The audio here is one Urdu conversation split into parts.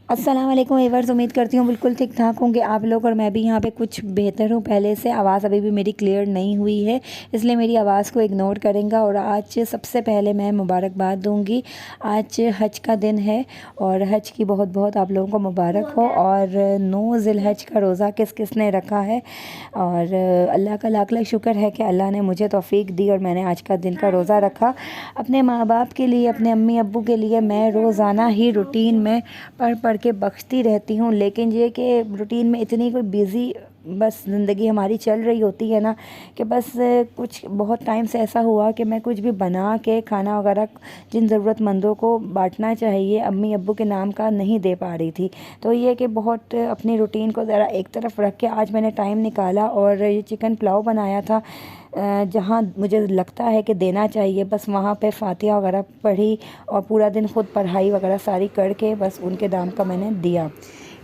السلام علیکم ویورز، امید کرتی ہوں بالکل ٹھیک ٹھاک ہوں گے آپ لوگ، اور میں بھی یہاں پہ کچھ بہتر ہوں پہلے سے۔ آواز ابھی بھی میری کلیئر نہیں ہوئی ہے، اس لیے میری آواز کو اگنور کریں گا۔ اور آج سب سے پہلے میں مبارکباد دوں گی، آج حج کا دن ہے اور حج کی بہت بہت آپ لوگوں کو مبارک ہو۔ اور 9 ذی الحج کا روزہ کس کس نے رکھا ہے، اور اللہ کا لاکھ لاکھ شکر ہے کہ اللہ نے مجھے توفیق دی اور میں نے آج کا دن کا روزہ رکھا۔ اپنے ماں باپ کے لیے، اپنے امی ابو کے لیے میں روزانہ ہی روٹین میں پڑھ کے بخشتی رہتی ہوں، لیکن یہ کہ روٹین میں اتنی کوئی بیزی بس زندگی ہماری چل رہی ہوتی ہے نا، کہ بس کچھ بہت ٹائم سے ایسا ہوا کہ میں کچھ بھی بنا کے کھانا وغیرہ جن ضرورت مندوں کو بانٹنا چاہیے امی ابو کے نام کا نہیں دے پا رہی تھی۔ تو یہ کہ بہت اپنی روٹین کو ذرا ایک طرف رکھ کے آج میں نے ٹائم نکالا اور یہ چکن پلاؤ بنایا تھا، جہاں مجھے لگتا ہے کہ دینا چاہیے، بس وہاں پہ فاتحہ وغیرہ پڑھی اور پورا دن خود پڑھائی وغیرہ ساری کر کے بس ان کے دام کا میں نے دیا۔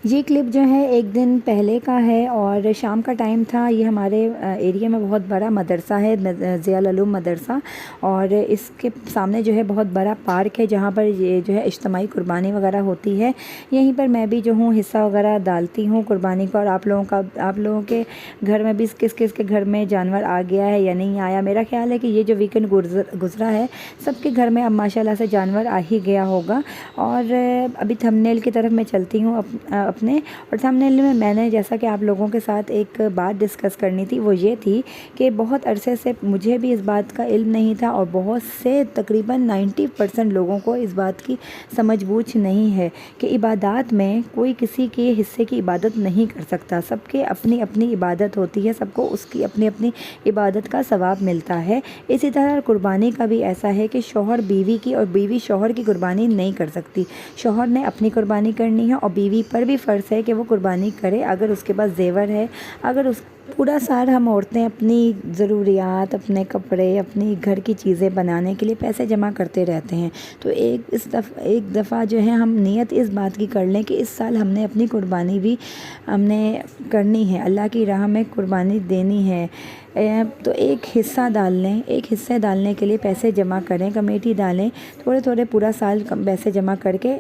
یہ کلپ جو ہے ایک دن پہلے کا ہے اور شام کا ٹائم تھا۔ یہ ہمارے ایریا میں بہت بڑا مدرسہ ہے، ضیاء العلوم مدرسہ، اور اس کے سامنے جو ہے بہت بڑا پارک ہے جہاں پر یہ جو ہے اجتماعی قربانی وغیرہ ہوتی ہے۔ یہیں پر میں بھی جو ہوں حصہ وغیرہ ڈالتی ہوں قربانی کا۔ اور آپ لوگوں کے گھر میں بھی کس کس کے گھر میں جانور آ گیا ہے یا نہیں آیا؟ میرا خیال ہے کہ یہ جو ویکنڈ گزرا ہے سب کے گھر میں اب ماشاءاللہ سے جانور آ ہی گیا ہوگا۔ اور ابھی تھمبنیل کی طرف میں چلتی ہوں اپنے، اور تھمبنیل میں نے جیسا کہ آپ لوگوں کے ساتھ ایک بات ڈسکس کرنی تھی، وہ یہ تھی کہ بہت عرصے سے مجھے بھی اس بات کا علم نہیں تھا اور بہت سے تقریباً 90% لوگوں کو اس بات کی سمجھ بوجھ نہیں ہے کہ عبادات میں کوئی کسی کے حصے کی عبادت نہیں کر سکتا۔ سب کے اپنی اپنی عبادت ہوتی ہے، سب کو اس کی اپنی اپنی عبادت کا ثواب ملتا ہے۔ اسی طرح قربانی کا بھی ایسا ہے کہ شوہر بیوی کی اور بیوی شوہر کی قربانی نہیں کر سکتی۔ شوہر نے اپنی قربانی کرنی ہے اور بیوی پر بھی فرض ہے کہ وہ قربانی کرے اگر اس کے پاس زیور ہے۔ اگر اس پورا سال ہم عورتیں اپنی ضروریات، اپنے کپڑے، اپنی گھر کی چیزیں بنانے کے لیے پیسے جمع کرتے رہتے ہیں، تو ایک دفعہ جو ہے ہم نیت اس بات کی کر لیں کہ اس سال ہم نے اپنی قربانی بھی ہم نے کرنی ہے، اللہ کی راہ میں قربانی دینی ہے۔ تو ایک حصہ ڈال لیں، ایک حصے ڈالنے کے لیے پیسے جمع کریں، کمیٹی ڈالیں، تھوڑے تھوڑے پورا سال پیسے جمع کر کے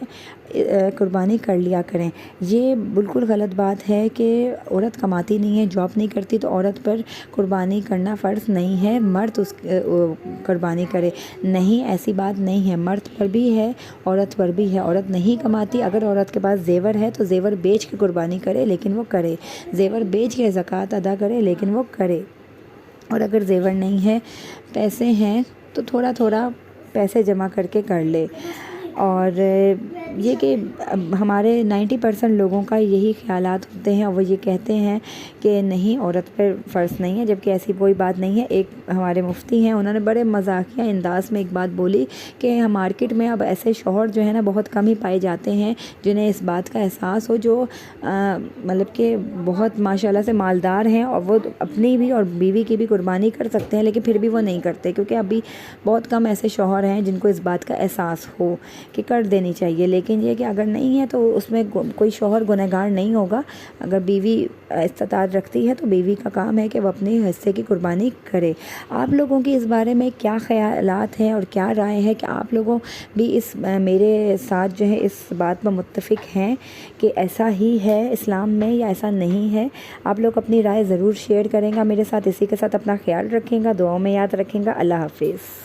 قربانی کر لیا کریں۔ یہ بالکل غلط بات ہے کہ عورت کماتی نہیں ہے، جاب نہیں کرتی تو عورت پر قربانی کرنا فرض نہیں ہے، مرد اس قربانی کرے۔ نہیں، ایسی بات نہیں ہے، مرد پر بھی ہے، عورت پر بھی ہے۔ عورت نہیں کماتی، اگر عورت کے پاس زیور ہے تو زیور بیچ کے قربانی کرے، لیکن وہ کرے۔ زیور بیچ کے زکوٰۃ ادا کرے، لیکن وہ کرے۔ اور اگر زیور نہیں ہے، پیسے ہیں، تو تھوڑا تھوڑا پیسے جمع کر کے کر لے۔ اور یہ کہ ہمارے 90% لوگوں کا یہی خیالات ہوتے ہیں اور وہ یہ کہتے ہیں کہ نہیں، عورت پر فرض نہیں ہے، جبکہ ایسی کوئی بات نہیں ہے۔ ایک ہمارے مفتی ہیں، انہوں نے بڑے مزاحیہ انداز میں ایک بات بولی کہ مارکیٹ میں اب ایسے شوہر جو ہے نا بہت کم ہی پائے جاتے ہیں جنہیں اس بات کا احساس ہو، جو مطلب کہ بہت ماشاءاللہ سے مالدار ہیں اور وہ اپنی بھی اور بیوی کی بھی قربانی کر سکتے ہیں، لیکن پھر بھی وہ نہیں کرتے، کیونکہ ابھی بہت کم ایسے شوہر ہیں جن کو اس بات کا احساس ہو کہ کر دینی چاہیے۔ لیکن یہ کہ اگر نہیں ہے تو اس میں کوئی شوہر گنہگار نہیں ہوگا۔ اگر بیوی استطاعت رکھتی ہے تو بیوی کا کام ہے کہ وہ اپنے حصے کی قربانی کرے۔ آپ لوگوں کی اس بارے میں کیا خیالات ہیں اور کیا رائے ہے کہ آپ لوگوں بھی اس میرے ساتھ جو ہے اس بات پر متفق ہیں کہ ایسا ہی ہے اسلام میں یا ایسا نہیں ہے؟ آپ لوگ اپنی رائے ضرور شیئر کریں گا میرے ساتھ۔ اسی کے ساتھ اپنا خیال رکھیں گا، دعاؤں میں یاد رکھیں گا۔ اللہ حافظ۔